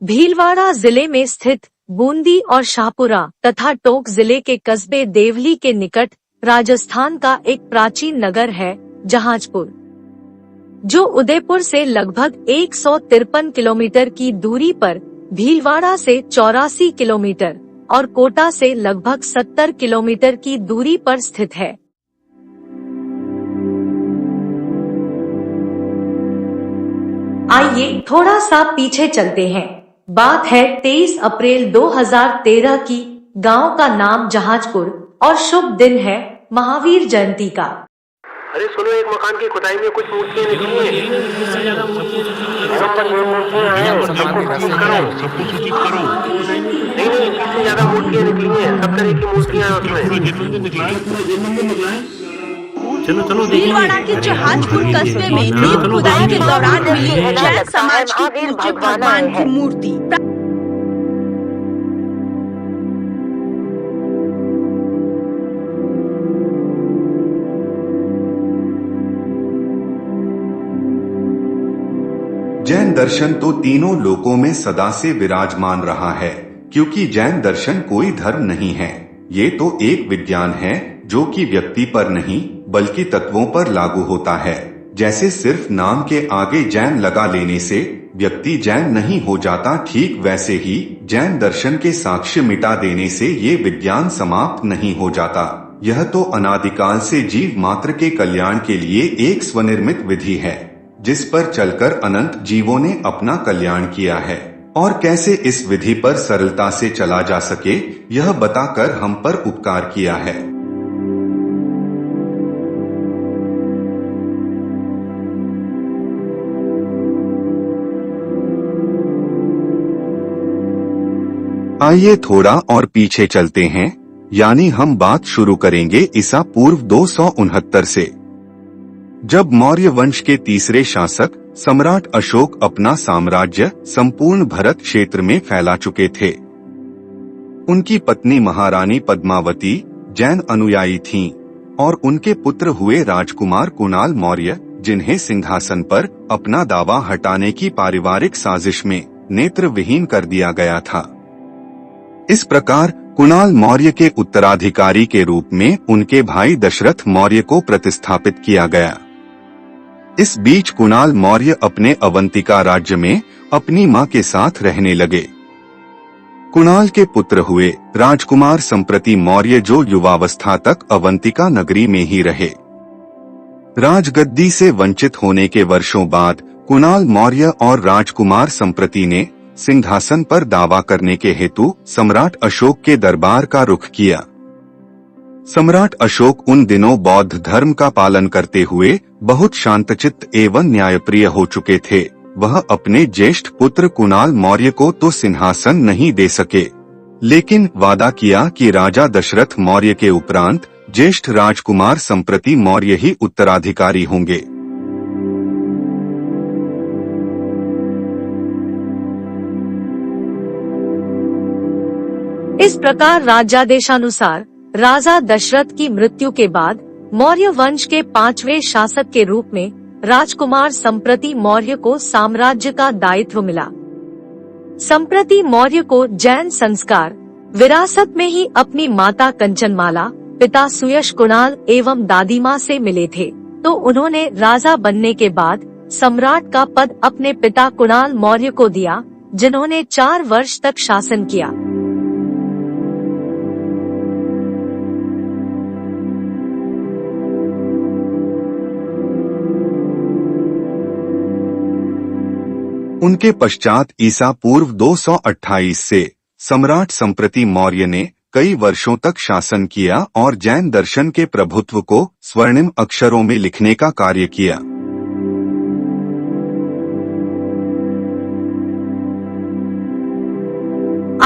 भीलवाड़ा जिले में स्थित बूंदी और शाहपुरा तथा टोंक जिले के कस्बे देवली के निकट राजस्थान का एक प्राचीन नगर है जहाजपुर, जो उदयपुर से लगभग 153 किलोमीटर की दूरी पर, भीलवाड़ा से 84 किलोमीटर और कोटा से लगभग 70 किलोमीटर की दूरी पर स्थित है। आइए थोड़ा सा पीछे चलते हैं। बात है 23 अप्रैल 2013 की। गांव का नाम जहाजपुर और शुभ दिन है महावीर जयंती का। अरे सुनो, एक मकान की खुदाई में कुछ मूर्तियां निकली हैं। नहीं, इससे ज्यादा मूर्तियां निकली हैं। सब तरह की मूर्तियां उसमें। चलो भीलवाड़ा के जहाजपुर कस्बे में नींव खुदाई के दौरान मिली जैन समाज की पूज्य भगवान की मूर्ति। जैन दर्शन तो तीनों लोकों में सदा से विराजमान रहा है, क्योंकि जैन दर्शन कोई धर्म नहीं है। ये तो एक विज्ञान है जो कि व्यक्ति पर नहीं बल्कि तत्वों पर लागू होता है। जैसे सिर्फ नाम के आगे जैन लगा लेने से व्यक्ति जैन नहीं हो जाता, ठीक वैसे ही जैन दर्शन के साक्ष्य मिटा देने से ये विज्ञान समाप्त नहीं हो जाता। यह तो अनादिकाल से जीव मात्र के कल्याण के लिए एक स्वनिर्मित विधि है, जिस पर चलकर अनंत जीवों ने अपना कल्याण किया है। और कैसे इस विधि पर सरलता से चला जा सके, यह बताकर हम पर उपकार किया है। आइए थोड़ा और पीछे चलते हैं, यानी हम बात शुरू करेंगे ईसा पूर्व 269 से, जब मौर्य वंश के तीसरे शासक सम्राट अशोक अपना साम्राज्य संपूर्ण भरत क्षेत्र में फैला चुके थे। उनकी पत्नी महारानी पद्मावती जैन अनुयायी थीं और उनके पुत्र हुए राजकुमार कुणाल मौर्य, जिन्हें सिंहासन पर अपना दावा हटाने की पारिवारिक साजिश में नेत्र विहीन कर दिया गया था। इस प्रकार कुणाल मौर्य के उत्तराधिकारी के रूप में उनके भाई दशरथ मौर्य को प्रतिस्थापित किया गया। इस बीच कुणाल मौर्य अपने अवंतिका राज्य में अपनी मां के साथ रहने लगे। कुणाल के पुत्र हुए राजकुमार संप्रति मौर्य, जो युवावस्था तक अवंतिका नगरी में ही रहे। राजगद्दी से वंचित होने के वर्षों बाद कुणाल मौर्य और राजकुमार संप्रति ने सिंहासन पर दावा करने के हेतु सम्राट अशोक के दरबार का रुख किया। सम्राट अशोक उन दिनों बौद्ध धर्म का पालन करते हुए बहुत शांतचित्त एवं न्यायप्रिय हो चुके थे। वह अपने ज्येष्ठ पुत्र कुणाल मौर्य को तो सिंहासन नहीं दे सके, लेकिन वादा किया कि राजा दशरथ मौर्य के उपरांत ज्येष्ठ राजकुमार संप्रति मौर्य ही उत्तराधिकारी होंगे। इस प्रकार राज्यादेशानुसार राजा दशरथ की मृत्यु के बाद मौर्य वंश के 5वें शासक के रूप में राजकुमार संप्रति मौर्य को साम्राज्य का दायित्व मिला। संप्रति मौर्य को जैन संस्कार विरासत में ही अपनी माता कंचनमाला, पिता सुयश कुणाल एवं दादी माँ से मिले थे, तो उन्होंने राजा बनने के बाद सम्राट का पद अपने पिता कुणाल मौर्य को दिया, जिन्होंने 4 वर्ष तक शासन किया। उनके पश्चात ईसा पूर्व 228 से सम्राट संप्रति मौर्य ने कई वर्षों तक शासन किया और जैन दर्शन के प्रभुत्व को स्वर्णिम अक्षरों में लिखने का कार्य किया।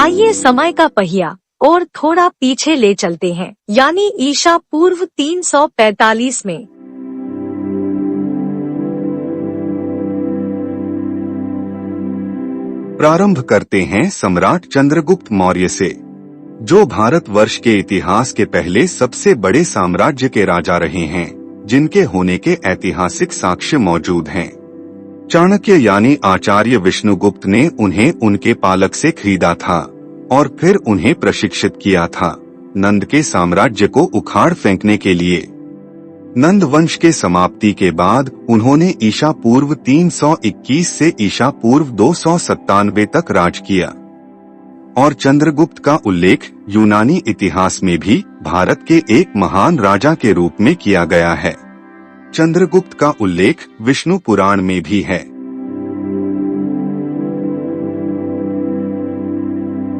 आइए समय का पहिया और थोड़ा पीछे ले चलते हैं, यानी ईसा पूर्व 345 में। प्रारंभ करते हैं सम्राट चंद्रगुप्त मौर्य से, जो भारतवर्ष के इतिहास के पहले सबसे बड़े साम्राज्य के राजा रहे हैं, जिनके होने के ऐतिहासिक साक्ष्य मौजूद हैं। चाणक्य यानी आचार्य विष्णुगुप्त ने उन्हें उनके पालक से खरीदा था और फिर उन्हें प्रशिक्षित किया था नंद के साम्राज्य को उखाड़ फेंकने के लिए। नंद वंश के समाप्ति के बाद उन्होंने ईसा पूर्व 321 से ईसा पूर्व 297 तक राज किया और चंद्रगुप्त का उल्लेख यूनानी इतिहास में भी भारत के एक महान राजा के रूप में किया गया है। चंद्रगुप्त का उल्लेख विष्णु पुराण में भी है।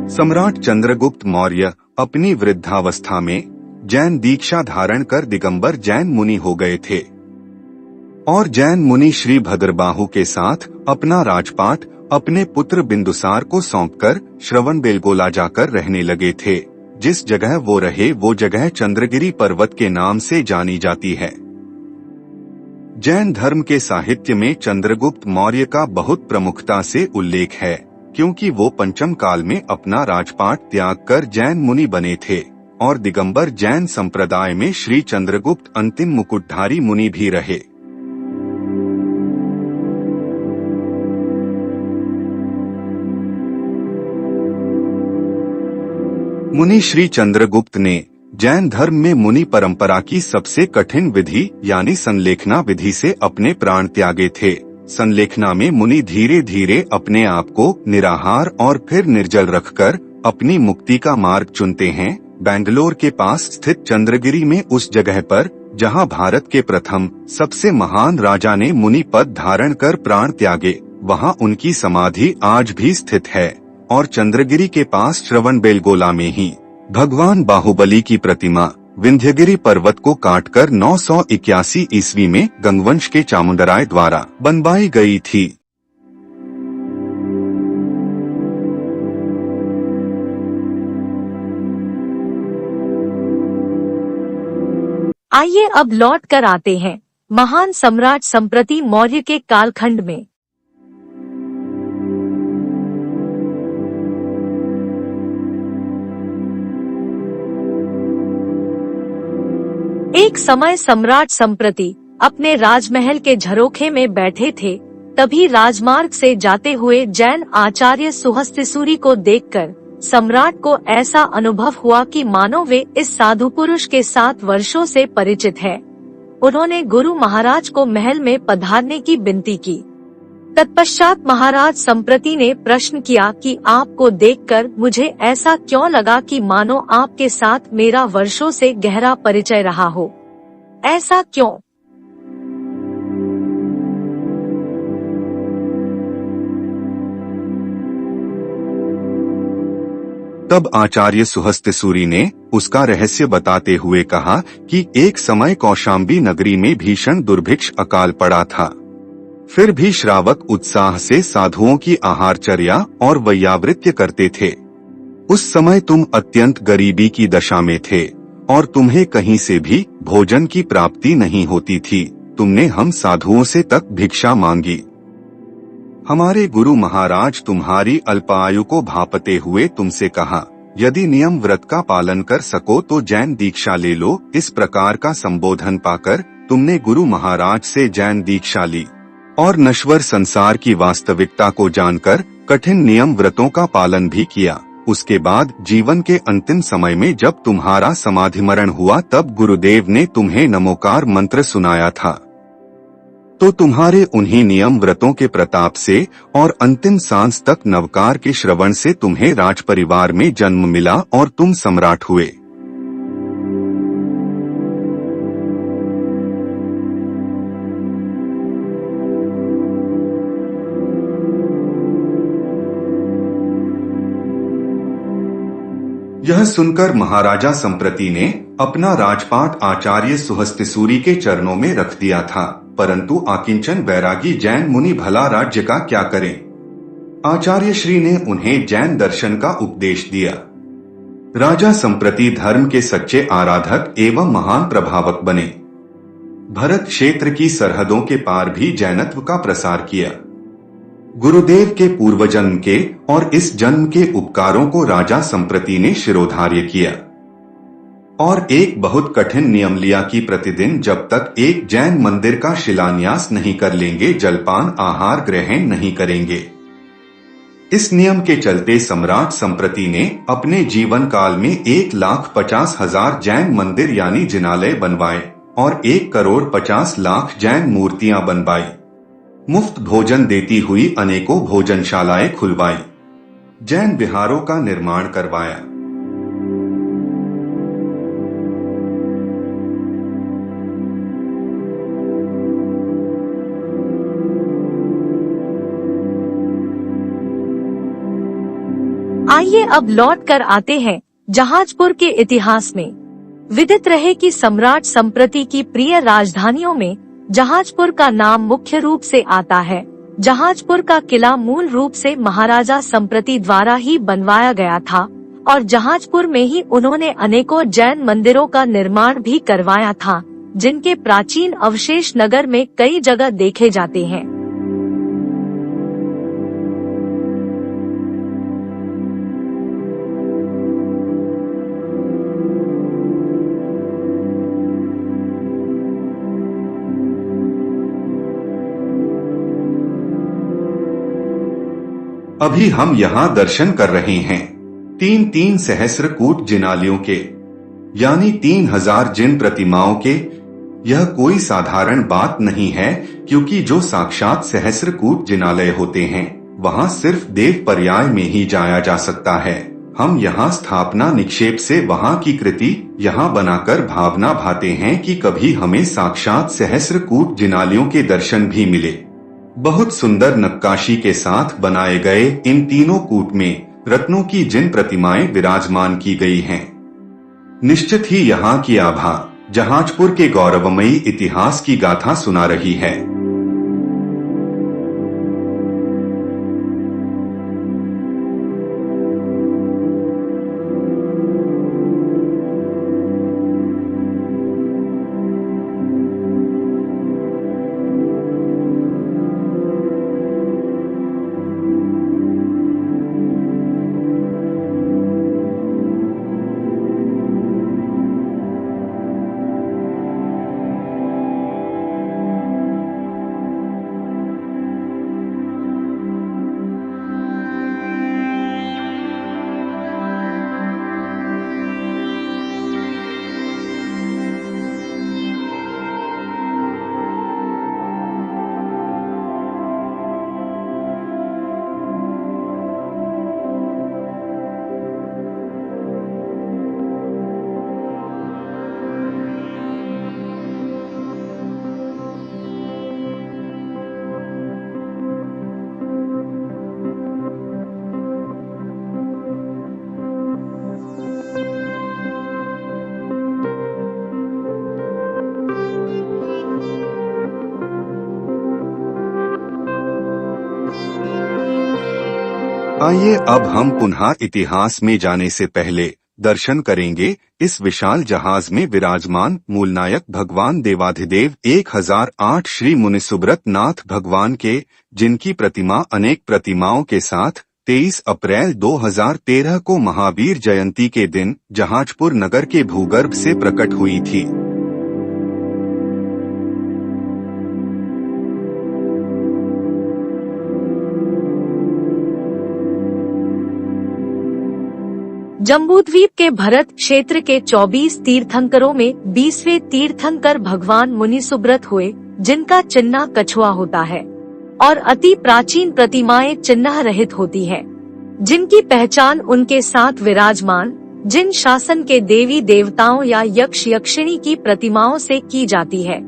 सम्राट चंद्रगुप्त मौर्य अपनी वृद्धावस्था में जैन दीक्षा धारण कर दिगंबर जैन मुनि हो गए थे और जैन मुनि श्री भद्रबाहु के साथ अपना राजपाट अपने पुत्र बिंदुसार को सौंपकर श्रवणबेलगोला जाकर रहने लगे थे। जिस जगह वो रहे वो जगह चंद्रगिरी पर्वत के नाम से जानी जाती है। जैन धर्म के साहित्य में चंद्रगुप्त मौर्य का बहुत प्रमुखता से उल्लेख है क्योंकि वो पंचम काल में अपना राजपाट त्याग कर जैन मुनि बने थे और दिगंबर जैन संप्रदाय में श्री चंद्रगुप्त अंतिम मुकुटधारी मुनि भी रहे। मुनि श्री चंद्रगुप्त ने जैन धर्म में मुनि परंपरा की सबसे कठिन विधि यानी संलेखना विधि से अपने प्राण त्यागे थे। संलेखना में मुनि धीरे धीरे अपने आप को निराहार और फिर निर्जल रखकर अपनी मुक्ति का मार्ग चुनते हैं। बेंगलोर के पास स्थित चंद्रगिरी में उस जगह पर जहां भारत के प्रथम सबसे महान राजा ने मुनि पद धारण कर प्राण त्यागे, वहां उनकी समाधि आज भी स्थित है और चंद्रगिरी के पास श्रवणबेलगोला में ही भगवान बाहुबली की प्रतिमा विंध्यगिरी पर्वत को काटकर 981 ईस्वी में गंगवंश के चामुंडराय द्वारा बनवाई गई थी। आइए अब लौट कर आते हैं महान सम्राट संप्रति मौर्य के कालखंड में। एक समय सम्राट संप्रति अपने राजमहल के झरोखे में बैठे थे। तभी राजमार्ग से जाते हुए जैन आचार्य सुहस्तिसूरी को देखकर सम्राट को ऐसा अनुभव हुआ कि मानो वे इस साधु पुरुष के साथ वर्षों से परिचित है। उन्होंने गुरु महाराज को महल में पधारने की विनती की। तत्पश्चात महाराज संप्रति ने प्रश्न किया कि आपको देखकर मुझे ऐसा क्यों लगा कि मानो आपके साथ मेरा वर्षों से गहरा परिचय रहा हो, ऐसा क्यों? तब आचार्य सुहस्तिसूरी ने उसका रहस्य बताते हुए कहा कि एक समय कौशाम्बी नगरी में भीषण दुर्भिक्ष अकाल पड़ा था। फिर भी श्रावक उत्साह से साधुओं की आहारचर्या और वैयावृत्य करते थे। उस समय तुम अत्यंत गरीबी की दशा में थे और तुम्हें कहीं से भी भोजन की प्राप्ति नहीं होती थी। तुमने हम साधुओं से तक भिक्षा मांगी। हमारे गुरु महाराज तुम्हारी अल्पायु को भांपते हुए तुमसे कहा, यदि नियम व्रत का पालन कर सको तो जैन दीक्षा ले लो। इस प्रकार का संबोधन पाकर तुमने गुरु महाराज से जैन दीक्षा ली और नश्वर संसार की वास्तविकता को जानकर कठिन नियम व्रतों का पालन भी किया। उसके बाद जीवन के अंतिम समय में जब तुम्हारा समाधिमरण हुआ तब गुरुदेव ने तुम्हें नमोकार मंत्र सुनाया था। तो तुम्हारे उन्हीं नियम व्रतों के प्रताप से और अंतिम सांस तक नवकार के श्रवण से तुम्हें राज परिवार में जन्म मिला और तुम सम्राट हुए। यह सुनकर महाराजा संप्रति ने अपना राजपाट आचार्य सुहस्तिसूरी के चरणों में रख दिया था। परंतु आकिंचन वैरागी जैन मुनि भला राज्य का क्या करें? आचार्य श्री ने उन्हें जैन दर्शन का उपदेश दिया। राजा संप्रति धर्म के सच्चे आराधक एवं महान प्रभावक बने। भरत क्षेत्र की सरहदों के पार भी जैनत्व का प्रसार किया। गुरुदेव के पूर्व जन्म के और इस जन्म के उपकारों को राजा संप्रति ने शिरोधार्य किया। और एक बहुत कठिन नियम लिया कि प्रतिदिन जब तक एक जैन मंदिर का शिलान्यास नहीं कर लेंगे जलपान आहार ग्रहण नहीं करेंगे। इस नियम के चलते सम्राट संप्रति ने अपने जीवन काल में 1,50,000 जैन मंदिर यानी जिनालय बनवाए और 1,50,00,000 जैन मूर्तियां बनवाई। मुफ्त भोजन देती हुई अनेकों भोजनशालाएं खुलवाई, जैन विहारों का निर्माण करवाया। आइए अब लौट कर आते हैं जहाजपुर के इतिहास में। विदित रहे कि सम्राट संप्रति की प्रिय राजधानियों में जहाजपुर का नाम मुख्य रूप से आता है। जहाजपुर का किला मूल रूप से महाराजा संप्रति द्वारा ही बनवाया गया था और जहाजपुर में ही उन्होंने अनेकों जैन मंदिरों का निर्माण भी करवाया था, जिनके प्राचीन अवशेष नगर में कई जगह देखे जाते हैं। अभी हम यहाँ दर्शन कर रहे हैं 3-3 सहस्त्रकूट जिनालयों के, यानी 3,000 जिन प्रतिमाओं के। यह कोई साधारण बात नहीं है, क्योंकि जो साक्षात सहस्त्रकूट जिनालय होते हैं वहाँ सिर्फ देव पर्याय में ही जाया जा सकता है। हम यहाँ स्थापना निक्षेप से वहाँ की कृति यहाँ बनाकर भावना भाते हैं कि कभी हमें साक्षात सहस्त्रकूट जिनालयों के दर्शन भी मिले। बहुत सुंदर नक्काशी के साथ बनाए गए इन तीनों कूट में रत्नों की जिन प्रतिमाएं विराजमान की गई हैं, निश्चित ही यहाँ की आभा जहाजपुर के गौरवमयी इतिहास की गाथा सुना रही है। आइए अब हम पुनः इतिहास में जाने से पहले दर्शन करेंगे इस विशाल जहाज में विराजमान मूलनायक भगवान देवाधिदेव 1008 श्री मुनिसुब्रत नाथ भगवान के, जिनकी प्रतिमा अनेक प्रतिमाओं के साथ 23 अप्रैल 2013 को महावीर जयंती के दिन जहाजपुर नगर के भूगर्भ से प्रकट हुई थी। जम्बूद्वीप के भरत क्षेत्र के 24 तीर्थंकरों में 20वें तीर्थंकर भगवान मुनिसुब्रत हुए, जिनका चिन्ह कछुआ होता है और अति प्राचीन प्रतिमाएं चिन्ह रहित होती है, जिनकी पहचान उनके साथ विराजमान जिन शासन के देवी देवताओं या यक्ष यक्षिणी की प्रतिमाओं से की जाती है।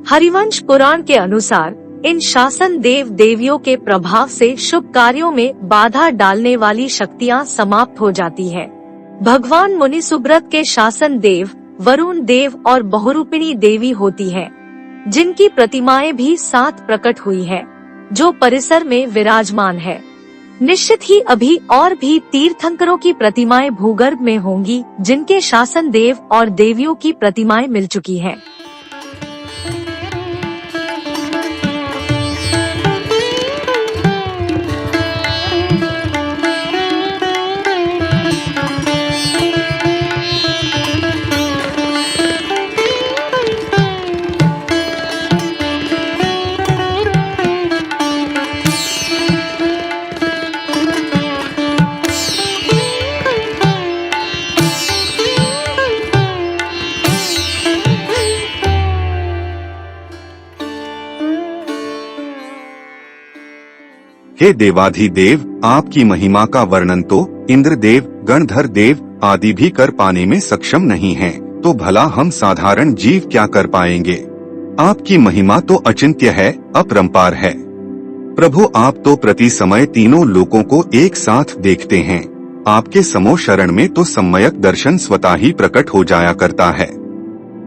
हरिवंश पुराण के अनुसार इन शासन देव देवियों के प्रभाव से शुभ कार्यों में बाधा डालने वाली शक्तियां समाप्त हो जाती है। भगवान मुनिसुब्रत के शासन देव वरुण देव और बहुरूपिणी देवी होती है, जिनकी प्रतिमाएं भी साथ प्रकट हुई है, जो परिसर में विराजमान है। निश्चित ही अभी और भी तीर्थंकरों की प्रतिमाएं भूगर्भ में होंगी, जिनके शासन देव और देवियों की प्रतिमाएं मिल चुकी हैं। हे देवाधिदेव, आपकी महिमा का वर्णन तो इंद्रदेव, गणधर देव आदि भी कर पाने में सक्षम नहीं हैं, तो भला हम साधारण जीव क्या कर पाएंगे। आपकी महिमा तो अचिंत्य है, अपरंपार है। प्रभु, आप तो प्रति समय तीनों लोकों को एक साथ देखते हैं। आपके समो शरण में तो सम्यक दर्शन स्वतः ही प्रकट हो जाया करता है।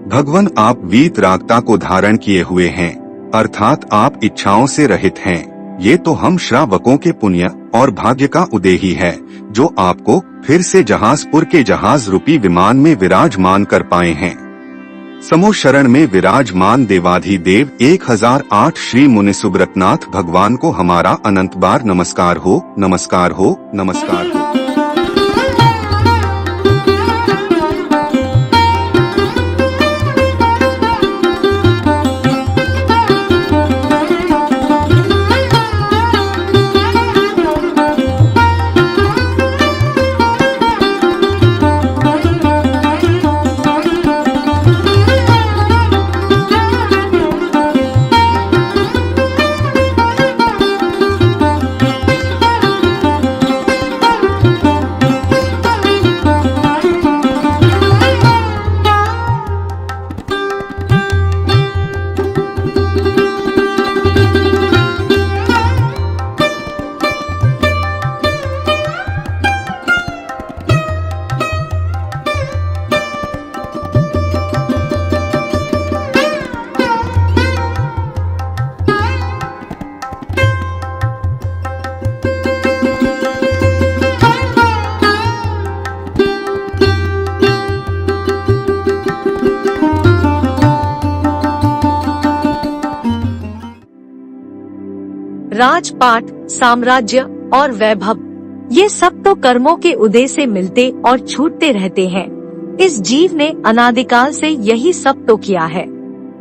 भगवान, आप वीतरागता को धारण किए हुए हैं, अर्थात आप इच्छाओं से रहित हैं। ये तो हम श्रावकों के पुण्य और भाग्य का उदय ही है, जो आपको फिर से जहाजपुर के जहाज रूपी विमान में विराजमान कर पाए हैं। समो शरण में विराजमान देवाधिदेव 1008 श्री मुनि सुब्रतनाथ भगवान को हमारा अनंत बार नमस्कार हो, नमस्कार हो, नमस्कार हो। राजपाट, साम्राज्य और वैभव, ये सब तो कर्मों के उदय से मिलते और छूटते रहते हैं। इस जीव ने अनादिकाल से यही सब तो किया है,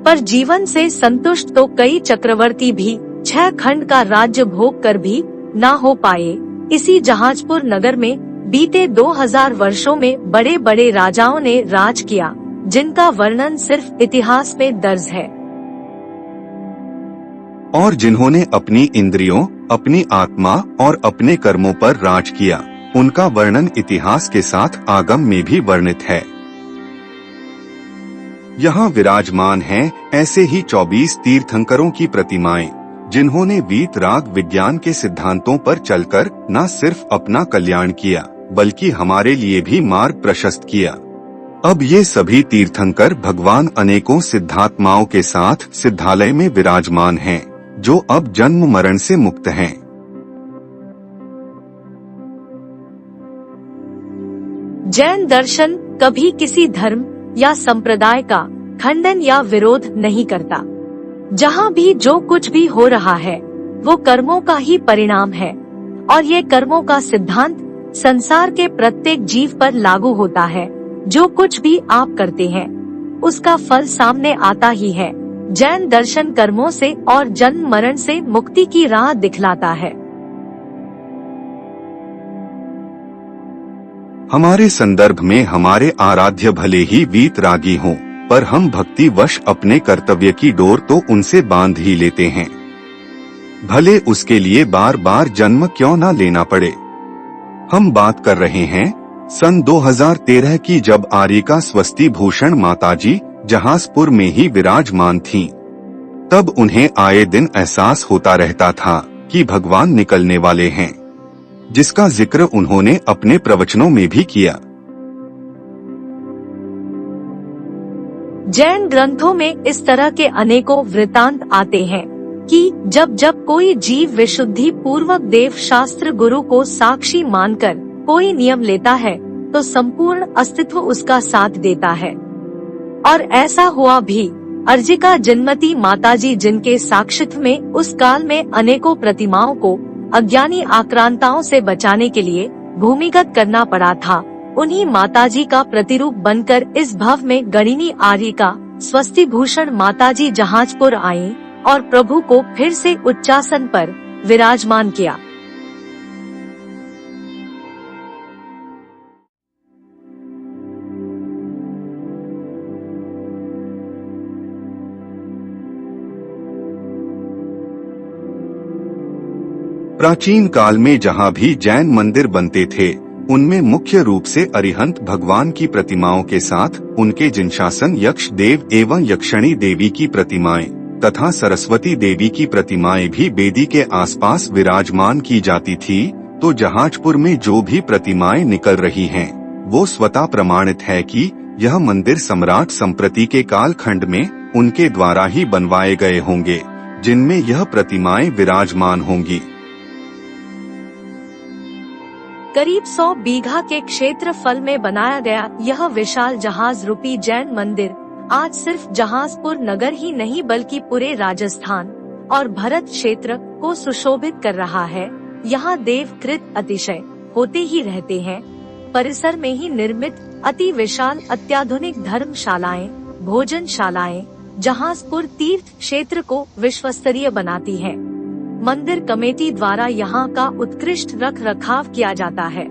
पर जीवन से संतुष्ट तो कई चक्रवर्ती भी 6 खंड का राज्य भोग कर भी ना हो पाए। इसी जहाजपुर नगर में बीते 2000 वर्षों में बड़े बड़े राजाओं ने राज किया, जिनका वर्णन सिर्फ इतिहास में दर्ज है। और जिन्होंने अपनी इंद्रियों, अपनी आत्मा और अपने कर्मों पर राज किया, उनका वर्णन इतिहास के साथ आगम में भी वर्णित है। यहाँ विराजमान हैं ऐसे ही 24 तीर्थंकरों की प्रतिमाएं, जिन्होंने वीतराग विज्ञान के सिद्धांतों पर चलकर न सिर्फ अपना कल्याण किया, बल्कि हमारे लिए भी मार्ग प्रशस्त किया। अब ये सभी तीर्थंकर भगवान अनेकों सिद्धात्माओं के साथ सिद्धालय में विराजमान हैं, जो अब जन्म मरण से मुक्त हैं। जैन दर्शन कभी किसी धर्म या संप्रदाय का खंडन या विरोध नहीं करता। जहाँ भी जो कुछ भी हो रहा है, वो कर्मों का ही परिणाम है, और ये कर्मों का सिद्धांत संसार के प्रत्येक जीव पर लागू होता है। जो कुछ भी आप करते हैं, उसका फल सामने आता ही है। जैन दर्शन कर्मों से और जन्म मरण से मुक्ति की राह दिखलाता है। हमारे संदर्भ में हमारे आराध्य भले ही वीतरागी हों, पर हम भक्ति वश अपने कर्तव्य की डोर तो उनसे बांध ही लेते हैं, भले उसके लिए बार बार जन्म क्यों न लेना पड़े। हम बात कर रहे हैं सन 2013 की, जब आर्यिका स्वस्ति भूषण माताजी जहाजपुर में ही विराजमान थीं। तब उन्हें आए दिन एहसास होता रहता था कि भगवान निकलने वाले हैं, जिसका जिक्र उन्होंने अपने प्रवचनों में भी किया। जैन ग्रंथों में इस तरह के अनेकों वृतांत आते हैं कि जब जब कोई जीव विशुद्धि पूर्वक देव शास्त्र गुरु को साक्षी मानकर कोई नियम लेता है, तो संपूर्ण अस्तित्व उसका साथ देता है। और ऐसा हुआ भी। अर्जिका जन्मती माताजी, जिनके साक्षित्व में उस काल में अनेकों प्रतिमाओं को अज्ञानी आक्रांताओं से बचाने के लिए भूमिगत करना पड़ा था, उन्हीं माताजी का प्रतिरूप बनकर इस भव में गणिनी आर्यिका स्वस्ति भूषण माताजी जहाजपुर आई और प्रभु को फिर से उच्चासन पर विराजमान किया। प्राचीन काल में जहाँ भी जैन मंदिर बनते थे उनमें मुख्य रूप से अरिहंत भगवान की प्रतिमाओं के साथ उनके जिनशासन यक्ष देव एवं यक्षिणी देवी की प्रतिमाएं तथा सरस्वती देवी की प्रतिमाएं भी बेदी के आसपास विराजमान की जाती थी। तो जहाजपुर में जो भी प्रतिमाएं निकल रही हैं, वो स्वतः प्रमाणित है कि यह मंदिर सम्राट संप्रति के कालखंड में उनके द्वारा ही बनवाए गए होंगे, जिनमें यह प्रतिमाएं विराजमान होंगी। करीब 100 बीघा के क्षेत्रफल में बनाया गया यह विशाल जहाज रूपी जैन मंदिर आज सिर्फ जहाजपुर नगर ही नहीं बल्कि पूरे राजस्थान और भरत क्षेत्र को सुशोभित कर रहा है। यहाँ देवकृत अतिशय होते ही रहते हैं। परिसर में ही निर्मित अति विशाल अत्याधुनिक धर्मशालाएं, भोजनशालाएं जहाजपुर तीर्थ क्षेत्र को विश्वस्तरीय बनाती है। मंदिर कमेटी द्वारा यहाँ का उत्कृष्ट रख रखाव किया जाता है।